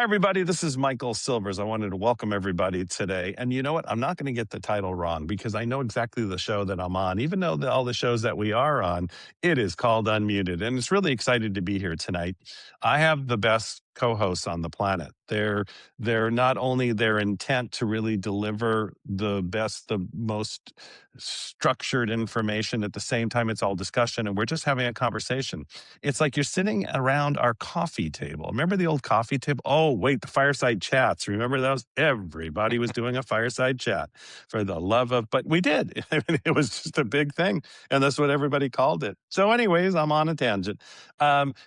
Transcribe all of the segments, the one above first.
Hi, everybody. This is Michael Silvers. I wanted to welcome everybody today. And you know what? I'm not going to get the title wrong because I know exactly the show that I'm on. Even though all the shows that we are on, it is called Unmuted. And it's really excited to be here tonight. I have the best co-hosts on the planet. They're not only their intent to really deliver the best, the most structured information. At the same time, it's all discussion and we're just having a conversation. It's like you're sitting around our coffee table. Remember the old coffee table? Oh, wait, the fireside chats. Remember those? Everybody was doing a fireside chat for the love of, but we did. I mean, it was just a big thing. And that's what everybody called it. So anyways, I'm on a tangent.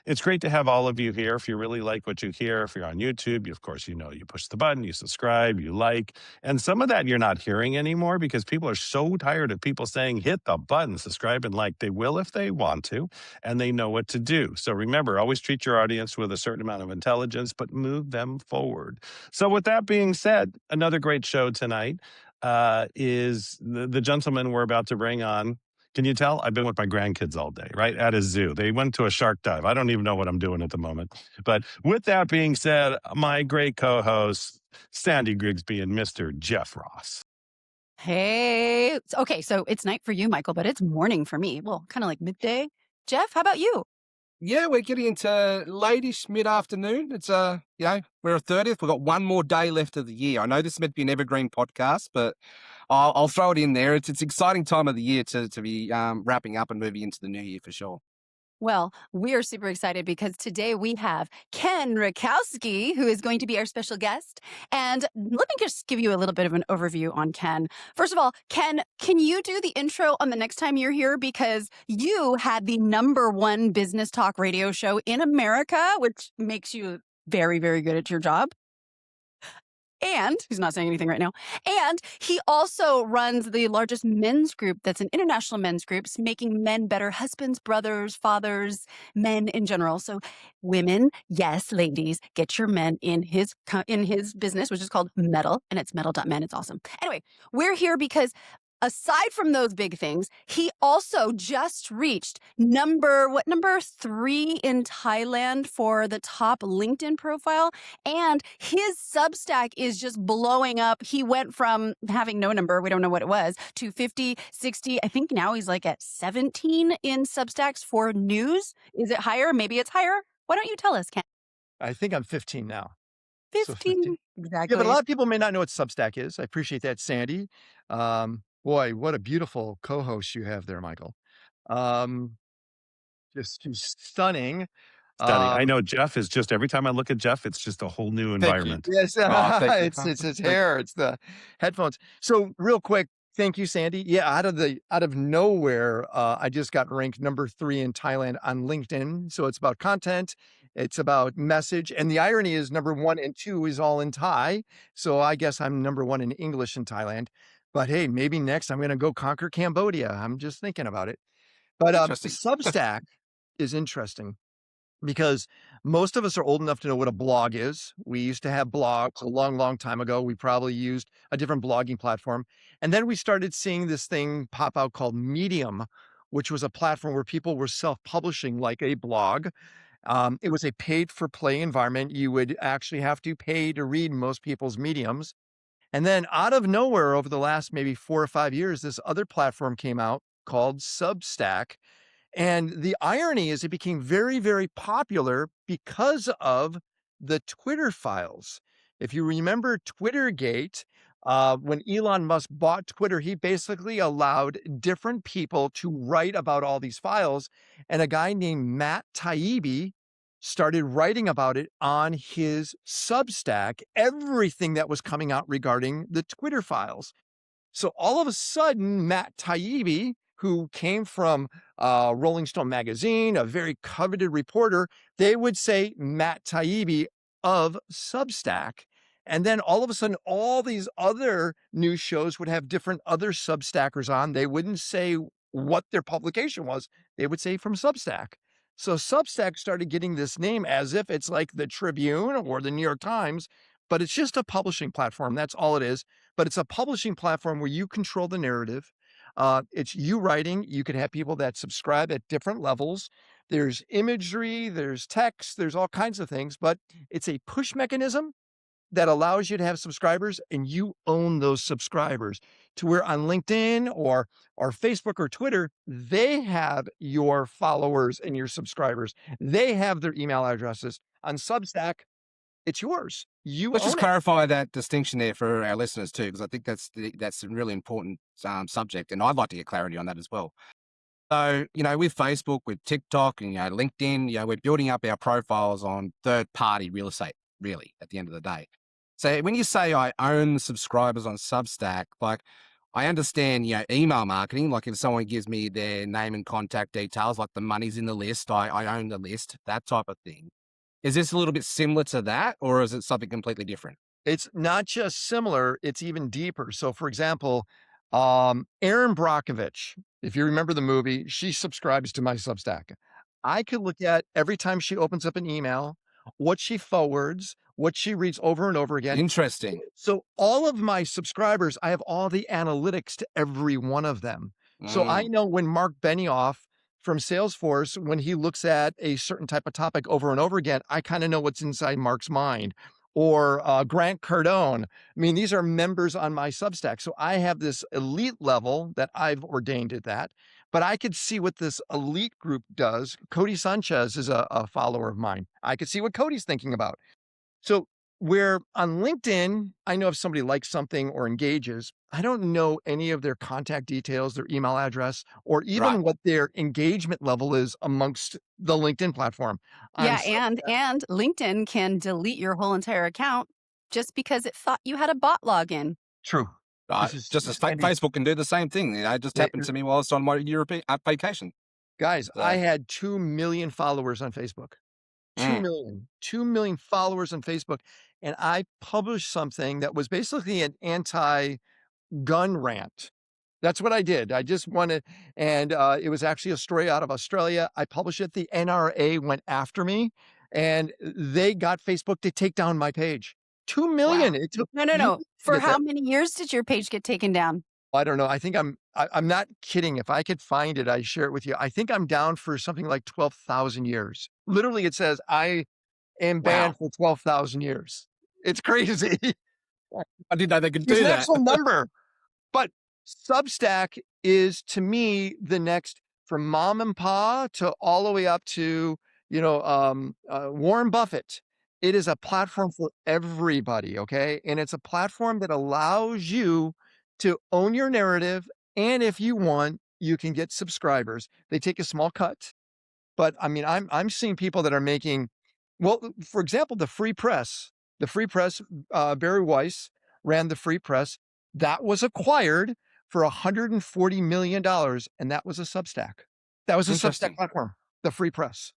It's great to have all of you here. If you really like what you hear, if you're on YouTube, of course, you push the button, you subscribe, you like, and some of that you're not hearing anymore because people are so tired of people saying, hit the button, subscribe and like. They will if they want to, and they know what to do. So remember, always treat your audience with a certain amount of intelligence, but move them forward. So with that being said, another great show tonight is the gentleman we're about to bring on. Can you tell? I've been with my grandkids all day, right? At a zoo. They went to a shark dive. I don't even know what I'm doing at the moment. But with that being said, my great co-host, Sandy Grigsby and Mr. Jeff Ross. Hey. Okay, so it's night for you, Michael, but it's morning for me. Well, kind of like midday. Jeff, how about you? Yeah, we're getting into late-ish mid-afternoon. It's we're a 30th. We've got one more day left of the year. I know this is meant to be an evergreen podcast, but I'll throw it in there. It's exciting time of the year to be wrapping up and moving into the new year for sure. Well, we are super excited because today we have Ken Rutkowski, who is going to be our special guest. And let me just give you a little bit of an overview on Ken. First of all, Ken, can you do the intro on the next time you're here? Because you had the #1 business talk radio show in America, which makes you very, very good at your job. And he's not saying anything right now. And he also runs the largest men's group that's an international men's group, making men better husbands, brothers, fathers, men in general. So women, yes, ladies, get your men in his business, which is called Metal, and it's metal.men. It's awesome. Anyway, we're here because aside from those big things, he also just reached number 3 in Thailand for the top LinkedIn profile. And his Substack is just blowing up. He went from having no number, we don't know what it was, to 50, 60. I think now he's like at 17 in Substacks for news. Is it higher? Maybe it's higher. Why don't you tell us, Ken? I think I'm 15 now. 15. Exactly. Yeah, but a lot of people may not know what Substack is. I appreciate that, Sandy. Boy, what a beautiful co-host you have there, Michael. Just stunning. Stunning. I know Jeff is just, every time I look at Jeff, it's just a whole new environment. Yes, it's his hair, it's the headphones. So real quick, thank you, Sandy. Yeah, out of nowhere, I just got ranked number 3 in Thailand on LinkedIn. So it's about content, it's about message, and the irony is number 1 and 2 is all in Thai. So I guess I'm number 1 in English in Thailand. But hey, maybe next I'm going to go conquer Cambodia. I'm just thinking about it. But Substack is interesting because most of us are old enough to know what a blog is. We used to have blogs a long, long time ago. We probably used a different blogging platform. And then we started seeing this thing pop out called Medium, which was a platform where people were self-publishing like a blog. It was a paid-for-play environment. You would actually have to pay to read most people's mediums. And then out of nowhere, over the last maybe 4 or 5 years, this other platform came out called Substack. And the irony is it became very, very popular because of the Twitter files. If you remember Twittergate, when Elon Musk bought Twitter, he basically allowed different people to write about all these files. And a guy named Matt Taibbi started writing about it on his Substack, everything that was coming out regarding the Twitter files. So all of a sudden, Matt Taibbi, who came from Rolling Stone magazine, a very coveted reporter, they would say Matt Taibbi of Substack. And then all of a sudden, all these other news shows would have different other Substackers on. They wouldn't say what their publication was. They would say from Substack. So Substack started getting this name as if it's like the Tribune or the New York Times, but it's just a publishing platform. That's all it is. But it's a publishing platform where you control the narrative. It's you writing. You can have people that subscribe at different levels. there's imagery, there's text, there's all kinds of things, but it's a push mechanism that allows you to have subscribers and you own those subscribers to where on LinkedIn or Facebook or Twitter, they have your followers and your subscribers. They have their email addresses. On Substack, it's yours. You Let's own just it. clarify that distinction there for our listeners too, because I think that's a really important subject, and I'd like to get clarity on that as well. So, with Facebook, with TikTok, and LinkedIn, we're building up our profiles on third-party real estate, really, at the end of the day. So when you say I own subscribers on Substack, like I understand, email marketing, like if someone gives me their name and contact details, like the money's in the list, I own the list, that type of thing. Is this a little bit similar to that, or is it something completely different? It's not just similar, it's even deeper. So, for example, Erin Brockovich, if you remember the movie, she subscribes to my Substack. I could look at every time she opens up an email, what she forwards, what she reads over and over again. Interesting. So all of my subscribers, I have all the analytics to every one of them. So I know when Mark Benioff from Salesforce, when he looks at a certain type of topic over and over again, I kind of know what's inside Mark's mind. Or Grant Cardone. I mean, these are members on my Substack. So I have this elite level that I've ordained at that, but I could see what this elite group does. Cody Sanchez is a follower of mine. I could see what Cody's thinking about. So where on LinkedIn, I know if somebody likes something or engages, I don't know any of their contact details, their email address, or even what their engagement level is amongst the LinkedIn platform. Yeah, and LinkedIn can delete your whole entire account just because it thought you had a bot login. True. Just as Facebook can do the same thing. It just happened to me while I was on my European vacation. Guys, I had 2 million followers on Facebook. 2 million followers on Facebook. And I published something that was basically an anti-gun rant. That's what I did. I just wanted, and it was actually a story out of Australia. I published it. The NRA went after me and they got Facebook to take down my page. 2 million. Wow. It took No. For how many years did your page get taken down? I don't know. I think I'm not kidding. If I could find it, I'd share it with you. I think I'm down for something like 12,000 years. Literally, it says I am banned for 12,000 years. It's crazy. I didn't know they could do It's an that. actual number. But Substack is, to me, the next from mom and pa to all the way up to, Warren Buffett. It is a platform for everybody, okay? And it's a platform that allows you to own your narrative. And if you want, you can get subscribers. They take a small cut. But I mean, I'm seeing people that are making, well, for example, the Free Press, Barry Weiss ran the Free Press. That was acquired for $140 million. And that was a Substack. That was a Substack platform, the Free Press.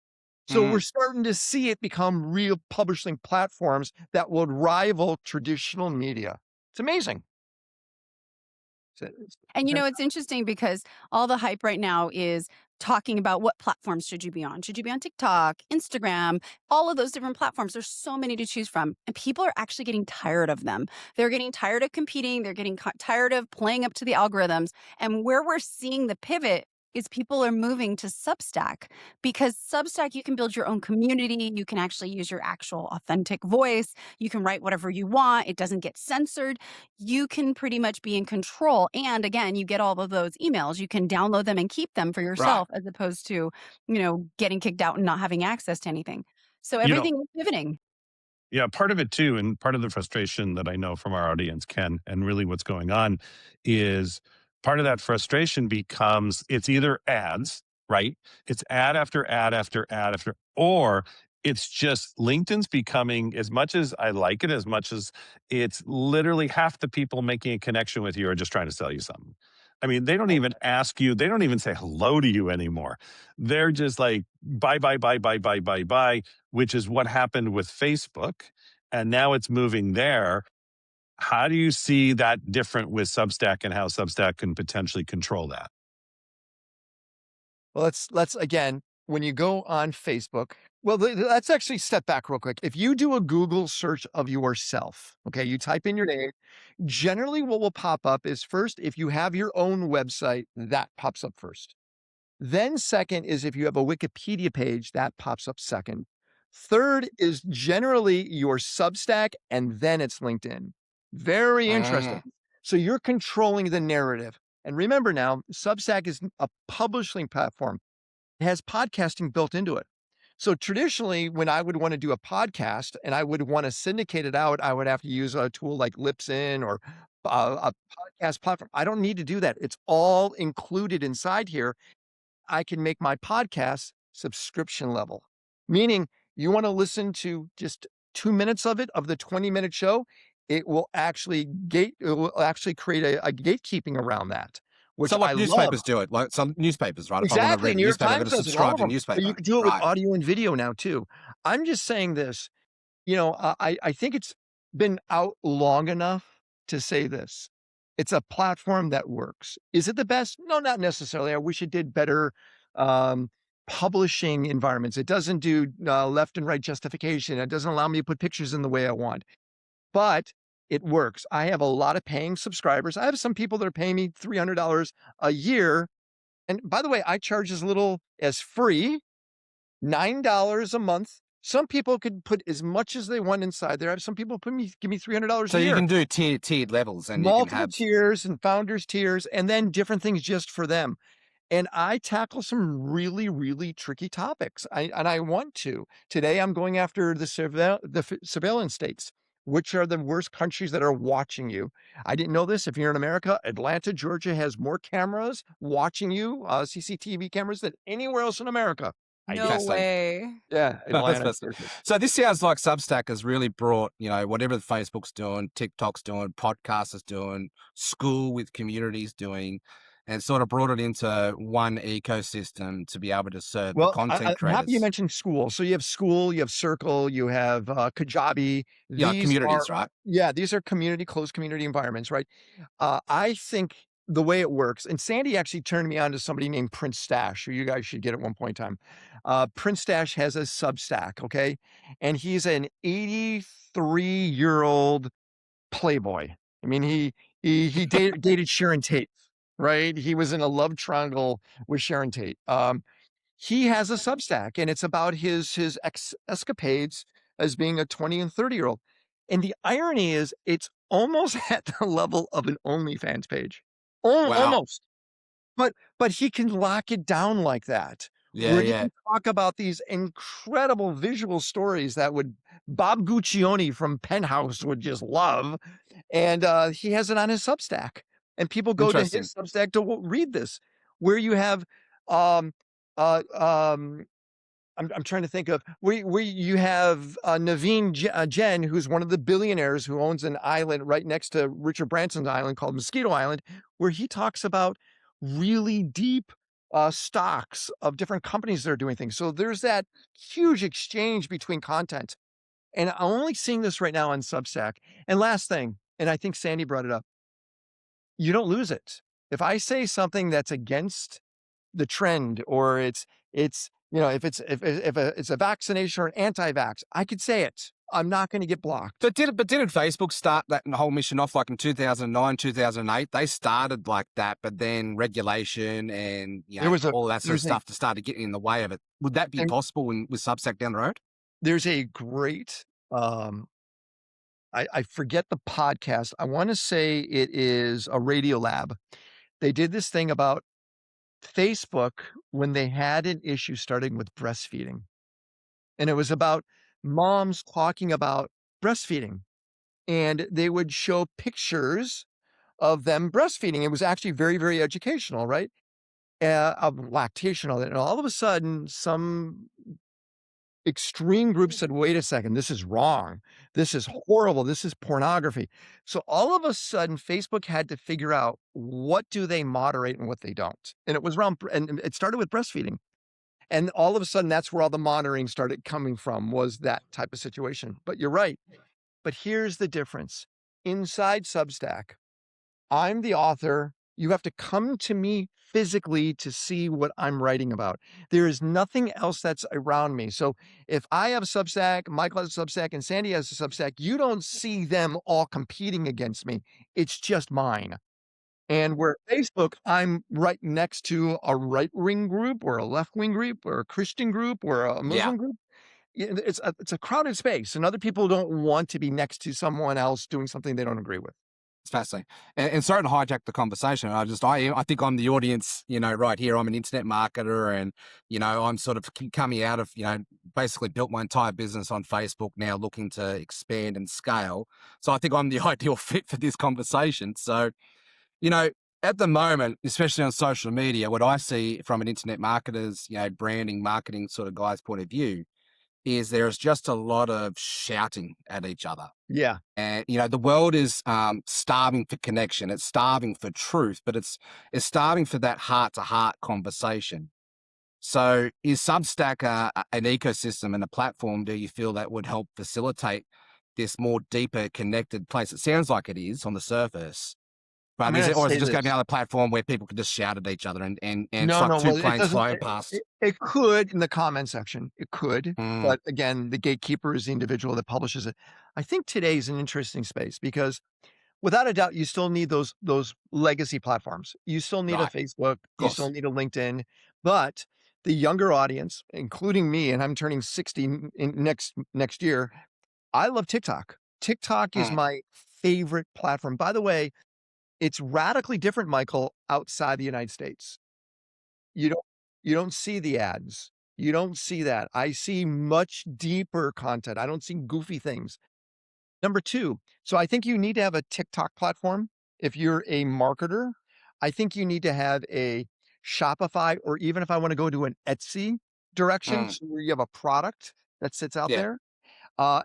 So we're starting to see it become real publishing platforms that will rival traditional media. It's amazing. And it's interesting because all the hype right now is talking about what platforms should you be on. Should you be on TikTok, Instagram, all of those different platforms? There's so many to choose from. And people are actually getting tired of them. They're getting tired of competing. They're getting tired of playing up to the algorithms. And where we're seeing the pivot is people are moving to Substack, because Substack, you can build your own community. You can actually use your actual authentic voice. You can write whatever you want. It doesn't get censored. You can pretty much be in control. And again, you get all of those emails. You can download them and keep them for yourself, as opposed to, getting kicked out and not having access to anything. So everything is pivoting. Yeah, part of it too, and part of the frustration that I know from our audience, Ken, and really what's going on is part of that frustration becomes it's either ads, right? It's ad after ad after ad after, or it's just LinkedIn's becoming, as much as I like it, as much as it's literally half the people making a connection with you are just trying to sell you something. I mean, they don't even ask you, they don't even say hello to you anymore. They're just like, buy, which is what happened with Facebook. And now it's moving there. How do you see that different with Substack and how Substack can potentially control that? Well, let's again, when you go on Facebook, well, let's actually step back real quick. If you do a Google search of yourself, okay, you type in your name, generally what will pop up is first, if you have your own website, that pops up first. Then second is if you have a Wikipedia page, that pops up second. Third is generally your Substack, and then it's LinkedIn. Very interesting. So you're controlling the narrative. And remember now, Substack is a publishing platform. It has podcasting built into it. So traditionally, when I would want to do a podcast and I would want to syndicate it out, I would have to use a tool like Libsyn or a podcast platform. I don't need to do that. It's all included inside here. I can make my podcast subscription level, meaning you want to listen to just 2 minutes of it, of the 20-minute show, it will actually create a gatekeeping around that, which So I like love. newspapers do it, like some newspapers, right? If I want to Exactly. read a New York newspaper, I've got Times to does it, all subscribe of to a them. But newspaper. you can do it with Right. audio and video now too. I'm just saying this, I think it's been out long enough to say this. It's a platform that works. Is it the best? No, not necessarily. I wish it did better publishing environments. It doesn't do left and right justification. It doesn't allow me to put pictures in the way I want, but it works. I have a lot of paying subscribers. I have some people that are paying me $300 a year. And by the way, I charge as little as free, $9 a month. Some people could put as much as they want inside there. I have some people give me $300 So a you year. can do tiered levels, and you can Multiple have tiers and founders tiers, and then different things just for them. And I tackle some really, really tricky topics. I want to. Today, I'm going after the surveillance states, which are the worst countries that are watching you. I didn't know this. If you're in America, Atlanta, Georgia has more cameras watching you, CCTV cameras, than anywhere else in America. No Fascinating. way. Yeah, No, that's Atlanta. fascinating. So this sounds like Substack has really brought, whatever Facebook's doing, TikTok's doing, podcasts is doing, school with communities doing, and sort of brought it into one ecosystem to be able to serve the Well, content I'm happy you creators. mentioned school. So you have school, you have Circle, you have Kajabi. Yeah, These communities, are, right? yeah, these are closed community environments, right? I think the way it works, and Sandy actually turned me on to somebody named Prince Stash, who you guys should get at one point in time. Prince Stash has a Substack, okay? And he's an 83-year-old playboy. I mean, he dated Sharon Tate, right? He was in a love triangle with Sharon Tate. He has a Substack, and it's about his escapades as being a 20 and 30-year-old. And the irony is, it's almost at the level of an OnlyFans page. Wow. Almost. But he can lock it down like that. Yeah, Where he yeah. can talk about these incredible visual stories that Bob Guccione from Penthouse would just love. And he has it on his Substack. And people go to his Interesting. Substack to read this, where you have um, I'm trying to think of where you have Naveen Jain, who's one of the billionaires who owns an island right next to Richard Branson's island called Mosquito Island, where he talks about really deep stocks of different companies that are doing things. So there's that huge exchange between content. And I'm only seeing this right now on Substack. And last thing, and I think Sandy brought it up, you don't lose it. If I say something that's against the trend, or if it's a vaccination or an anti-vax, I could say it. I'm not going to get blocked. But didn't Facebook start that whole mission off like in 2009, 2008? They started like that, but then regulation and all that sort of stuff started getting in the way of it. Would that be possible with Substack down the road? There's a great, I forget the podcast. I want to say it is a Radio Lab. They did this thing about Facebook when they had an issue starting with breastfeeding. And it was about moms talking about breastfeeding. And they would show pictures of them breastfeeding. It was actually very, very educational, right? Of lactation, all that. And all of a sudden, some extreme group said, wait a second, this is wrong. This is horrible. This is pornography. So all of a sudden, Facebook had to figure out what do they moderate and what they don't. And it was around, and it started with breastfeeding. And all of a sudden, that's where all the monitoring started coming from, was that type of situation. But you're right. But here's the difference. Inside Substack, I'm the author. You have to come to me physically to see what I'm writing about. There is nothing else that's around me. So if I have a Substack, Michael has a Substack, and Sandy has a Substack, you don't see them all competing against me. It's just mine. And where Facebook, I'm right next to a right-wing group or a left-wing group or a Christian group or a Yeah. Muslim group. It's a crowded space, and other people don't want to be next to someone else doing something they don't agree with. It's fascinating. And sorry to hijack the conversation. I think I'm the audience, right here. I'm an internet marketer and, I'm sort of coming out of, basically built my entire business on Facebook now looking to expand and scale. So I think I'm the ideal fit for this conversation. So, at the moment, especially on social media, what I see from an internet marketer's, branding, marketing sort of guy's point of view is there's just a lot of shouting at each other. Yeah. And, the world is starving for connection. It's starving for truth, but it's starving for that heart-to-heart conversation. So is Substack an ecosystem and a platform, do you feel that would help facilitate this more deeper connected place? It sounds like it is on the surface. But I'm is gonna it, or is say it just going to this. be another platform where people can just shout at each other and it's No, like no, two well, it planes doesn't. flying past? It could in the comment section. It could, Mm, but again, the gatekeeper is the individual that publishes it. I think today is an interesting space because, without a doubt, you still need those legacy platforms. You still need a right, of Facebook. You still course. need a LinkedIn, but the younger audience, including me, and I'm turning 60 in next year. I love TikTok. TikTok is Mm, my favorite platform. By the way, it's radically different, Michael, outside the United States. You don't you don't see the ads. You don't see that. I see much deeper content. I don't see goofy things. Number 2, so I think you need to have a TikTok platform if you're a marketer. I think you need to have a Shopify, or even if I wanna go to an Etsy direction, mm, so where you have a product that sits out yeah, there.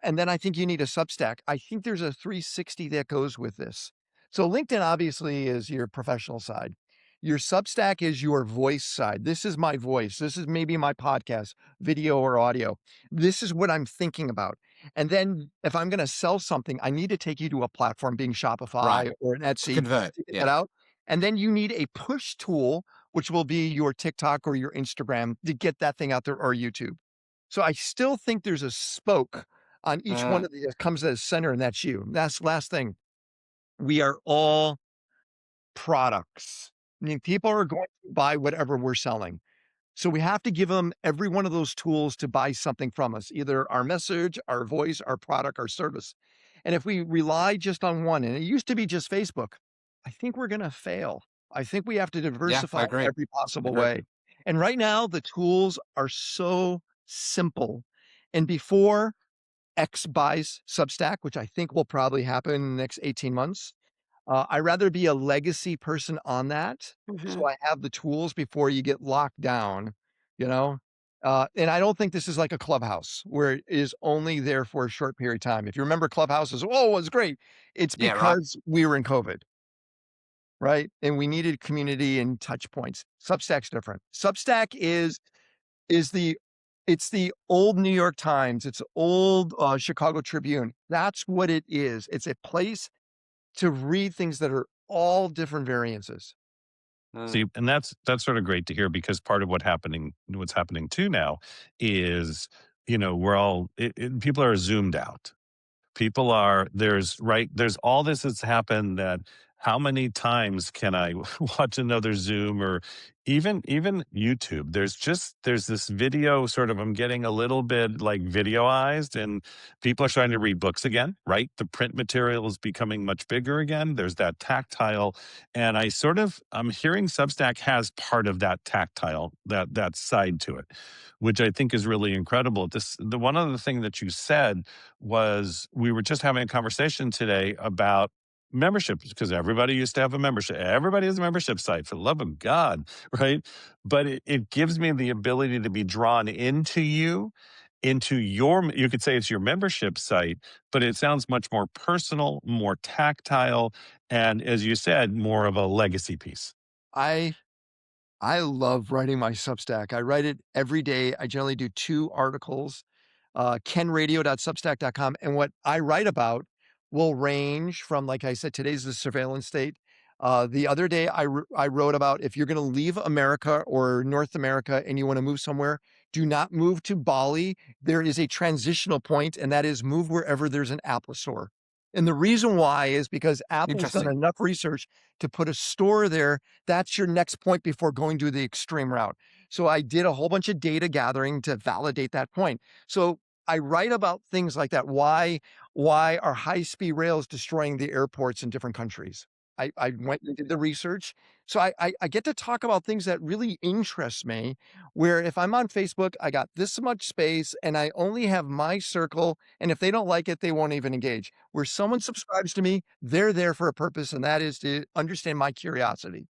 And then I think you need a Substack. I think there's a 360 that goes with this. So LinkedIn obviously is your professional side. Your Substack is your voice side. This is my voice. This is maybe my podcast, video or audio. This is what I'm thinking about. And then if I'm going to sell something, I need to take you to a platform being right. Shopify or an To Etsy convert, to get yeah. that out. And then you need a push tool, which will be your TikTok or your Instagram to get that thing out there, or YouTube. So I still think there's a spoke on each one Mm, of these comes as center, and that's you. That's the last thing. We are all products. I mean, people are going to buy whatever we're selling. So we have to give them every one of those tools to buy something from us, either our message, our voice, our product, our service. And if we rely just on one, and it used to be just Facebook, I think we're going to fail. I think we have to yeah, I diversify in agree. every I possible agree. way. And right now, the tools are so simple. And before X buys Substack, which I think will probably happen in the next 18 months. I'd rather be a legacy person on that, Mhm. so I have the tools before you get locked down, you know? And I don't think this is like a Clubhouse where it is only there for a short period of time. If you remember Clubhouse is, "Oh, it was great." It's Yeah, right. because we were in COVID, right? And we needed community and touch points. Substack's different. Substack is the it's the old New York Times, it's old, Chicago Tribune. That's what it is. It's a place to read things that are all different variances. Mm, See, and that's sort of great to hear because part of what's happening too now is, we're people are zoomed out. People are there's all this has happened that how many times can I watch another Zoom or even YouTube? There's this video sort of I'm getting a little bit like videoized and people are starting to read books again, right? The print material is becoming much bigger again. There's that tactile. And I'm hearing Substack has part of that tactile, that side to it, which I think is really incredible. The one other thing that you said was we were just having a conversation today about memberships because everybody used to have a membership. Everybody has a membership site for the love of God, right? But it gives me the ability to be drawn into you could say it's your membership site, but it sounds much more personal, more tactile, and as you said, more of a legacy piece. I I love writing my Substack. I write it every day. I generally do 2 articles, kenradio.substack.com, and what I write about will range from, like I said, today's the surveillance state. The other day, I wrote about if you're gonna leave America or North America and you wanna move somewhere, do not move to Bali. There is a transitional point, and that is move wherever there's an Apple store. And the reason why is because Apple's done Interesting. enough research to put a store there. That's your next point before going to the extreme route. So I did a whole bunch of data gathering to validate that point. So I write about things like that. Why are high-speed rails destroying the airports in different countries? I went and did the research. So I get to talk about things that really interest me, where if I'm on Facebook, I got this much space and I only have my circle. And if they don't like it, they won't even engage. Where someone subscribes to me, they're there for a purpose, and that is to understand my curiosity.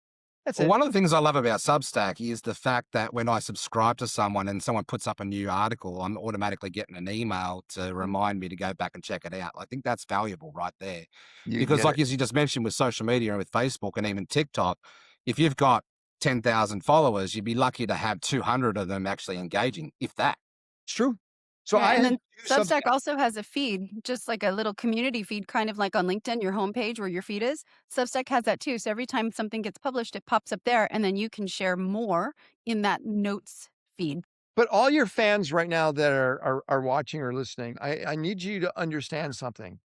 That's Well, it. one of the things I love about Substack is the fact that when I subscribe to someone and someone puts up a new article, I'm automatically getting an email to remind me to go back and check it out. I think that's valuable right there. You Because get it. like as you just mentioned with social media and with Facebook and even TikTok, if you've got 10,000 followers, you'd be lucky to have 200 of them actually engaging, if that. It's true. So Yeah, I and have then two Substack also has a feed, just like a little community feed, kind of like on LinkedIn, your homepage where your feed is. Substack has that too. So every time something gets published, it pops up there, and then you can share more in that notes feed. But all your fans right now that are watching or listening, I need you to understand something.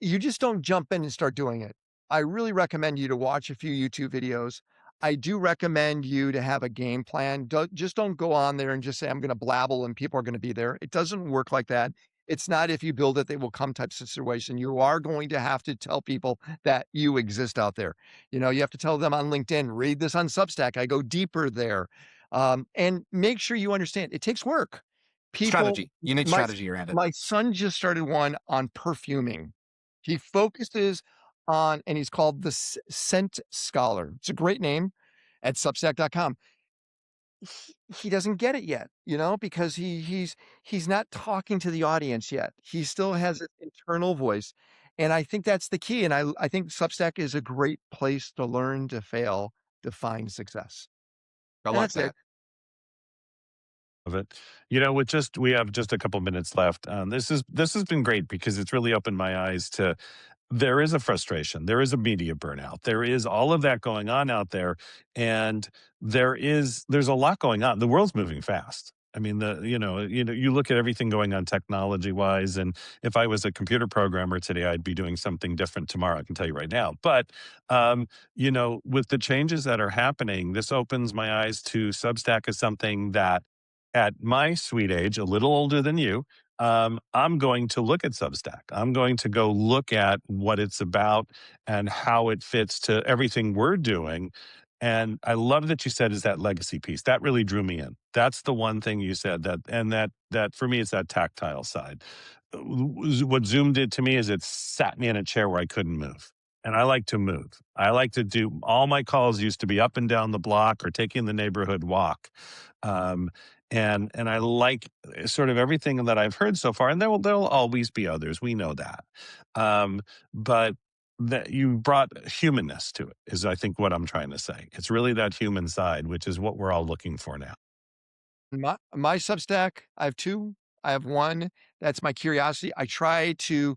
You just don't jump in and start doing it. I really recommend you to watch a few YouTube videos. I do recommend you to have a game plan. Just don't go on there and just say, I'm going to blabble and people are going to be there. It doesn't work like that. It's not if you build it, they will come type situation. You are going to have to tell people that you exist out there. You have to tell them on LinkedIn, read this on Substack. I go deeper there. And make sure you understand it takes work. People, Strategy. You need my, strategy around it. my son just started one on perfuming. He focuses on, and he's called the Scent Scholar. It's a great name at Substack.com. He doesn't get it yet, because he's not talking to the audience yet. He still has an internal voice. And I think that's the key. And I think Substack is a great place to learn to fail, to find success. I And like that's it. that. Of it. We have just a couple minutes left. This has been great because it's really opened my eyes to there is a frustration. There is a media burnout. There is all of that going on out there. And there's a lot going on. The world's moving fast. I mean, you look at everything going on technology wise. And if I was a computer programmer today, I'd be doing something different tomorrow. I can tell you right now. But, with the changes that are happening, this opens my eyes to Substack as something that at my sweet age, a little older than you, I'm going to look at Substack. I'm going to go look at what it's about and how it fits to everything we're doing. And I love that you said is that legacy piece. That really drew me in. That's the one thing you said that for me is that tactile side. What Zoom did to me is it sat me in a chair where I couldn't move. And I like to move. I like to do all my calls used to be up and down the block or taking the neighborhood walk. Um, and I like sort of everything that I've heard so far, and there'll always be others. We know that, but that you brought humanness to it is, I think, what I'm trying to say. It's really that human side, which is what we're all looking for now. My Substack, I have two. I have one that's my curiosity. I try to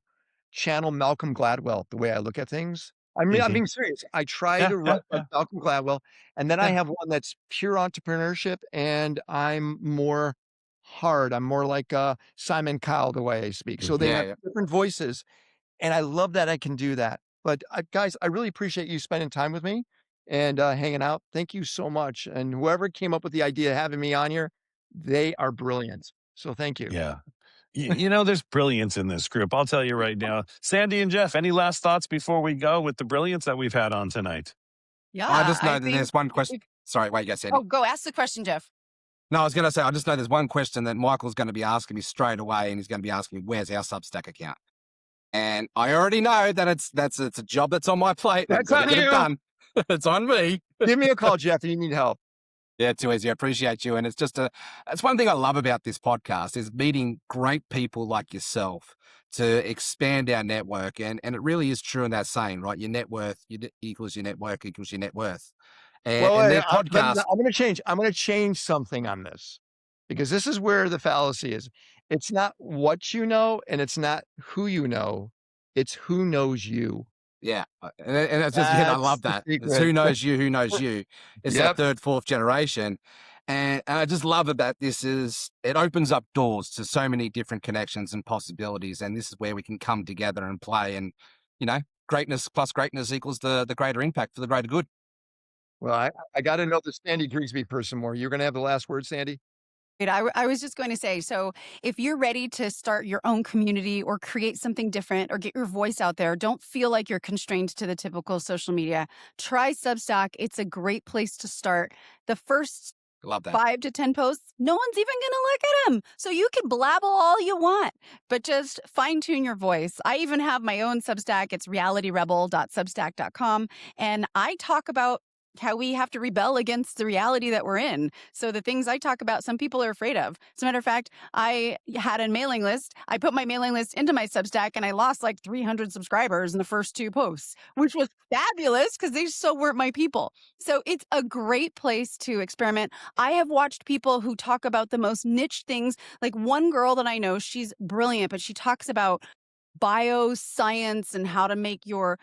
channel Malcolm Gladwell the way I look at things. I mean, I'm Hmm. being serious. I try Yeah, to yeah, write like yeah, Malcolm Gladwell, and then I yeah, have one that's pure entrepreneurship, and I'm more hard. I'm more like Simon Cowell the way I speak. So they Yeah, have yeah. different voices, and I love that I can do that. But guys, I really appreciate you spending time with me and hanging out. Thank you so much. And whoever came up with the idea of having me on here, they are brilliant. So thank you. yeah. There's brilliance in this group. I'll tell you right now. Sandy and Jeff, any last thoughts before we go with the brilliance that we've had on tonight? I Yeah, just I know that think. there's one question. Sorry, wait, yes, Oh, Sandy. go ask the question, Jeff. No, I was going to say, I just know there's one question that Michael's going to be asking me straight away, and he's going to be asking me, where's our Substack account? And I already know that it's a job that's on my plate. And I've That's got to on get it you. done. It's on me. Give me a call, Jeff, if you need help. Yeah, too easy. I appreciate you. And it's one thing I love about this podcast is meeting great people like yourself to expand our network. And it really is true in that saying, right? Your net worth equals your network equals your net worth. Well, And their but podcast, I'm going to change. I'm going to change something on this because this is where the fallacy is. It's not what you know, and it's not who you know. It's who knows you. yeah. And it's just, I That's love the that. It's secret. who knows you, who knows you. It's that Yep. third, fourth generation. And I just love about this is it opens up doors to so many different connections and possibilities. And this is where we can come together and play. And, you know, greatness plus greatness equals the greater impact for the greater good. Well, I got to know the Sandy Grigsby person more. You're going to have the last word, Sandy? I was just going to say, so if you're ready to start your own community or create something different or get your voice out there, don't feel like you're constrained to the typical social media. Try Substack. It's a great place to start. The first Love that. 5 to 10 posts, no one's even going to look at them. So you can blabble all you want, but just fine tune your voice. I even have my own Substack. It's realityrebel.substack.com. And I talk about how we have to rebel against the reality that we're in. So the things I talk about, some people are afraid of. As a matter of fact, I had a mailing list. I put my mailing list into my Substack and I lost like 300 subscribers in the first 2 posts, which was fabulous because they so weren't my people. So it's a great place to experiment. I have watched people who talk about the most niche things. Like one girl that I know, she's brilliant, but she talks about bioscience and how to make your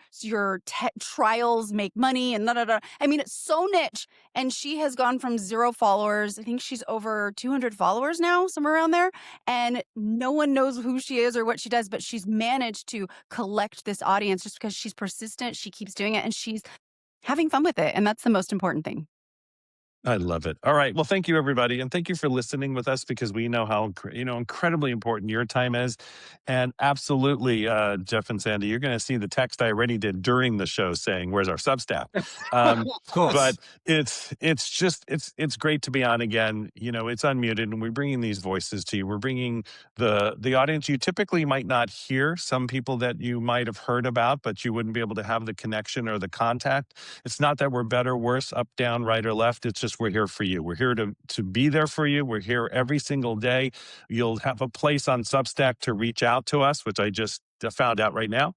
trials make money and da, da, da. I mean, it's so niche. And she has gone from 0 followers. I think she's over 200 followers now, somewhere around there. And no one knows who she is or what she does, but she's managed to collect this audience just because she's persistent. She keeps doing it and she's having fun with it. And that's the most important thing. I love it. All right. Well, thank you, everybody. And thank you for listening with us because we know how, incredibly important your time is. And absolutely, Jeff and Sandy, you're going to see the text I already did during the show saying, where's our Substack? Of course. But it's great to be on again. It's unmuted and we're bringing these voices to you. We're bringing the audience you typically might not hear, some people that you might have heard about, but you wouldn't be able to have the connection or the contact. It's not that we're better, worse, up, down, right, or left. It's just we're here for you. We're here to be there for you. We're here every single day. You'll have a place on Substack to reach out to us, which I just found out right now.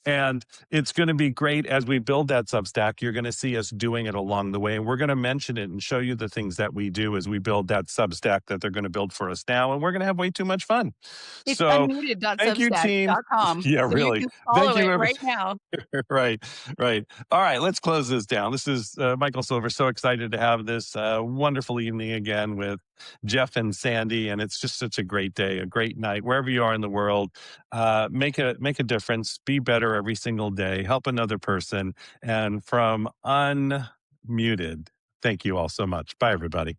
And it's going to be great as we build that Substack. You're going to see us doing it along the way. And we're going to mention it and show you the things that we do as we build that Substack that they're going to build for us now. And we're going to have way too much fun. It's So thank you, team. unmuted.substack.com. Yeah, So really. you can follow Thank you, it right now. Right. All right, let's close this down. This is Michael Silver. So excited to have this wonderful evening again with Jeff and Sandy. And it's just such a great day, a great night, wherever you are in the world. Make a difference. Be better every single day. Help another person. And from Unmuted, thank you all so much. Bye, everybody.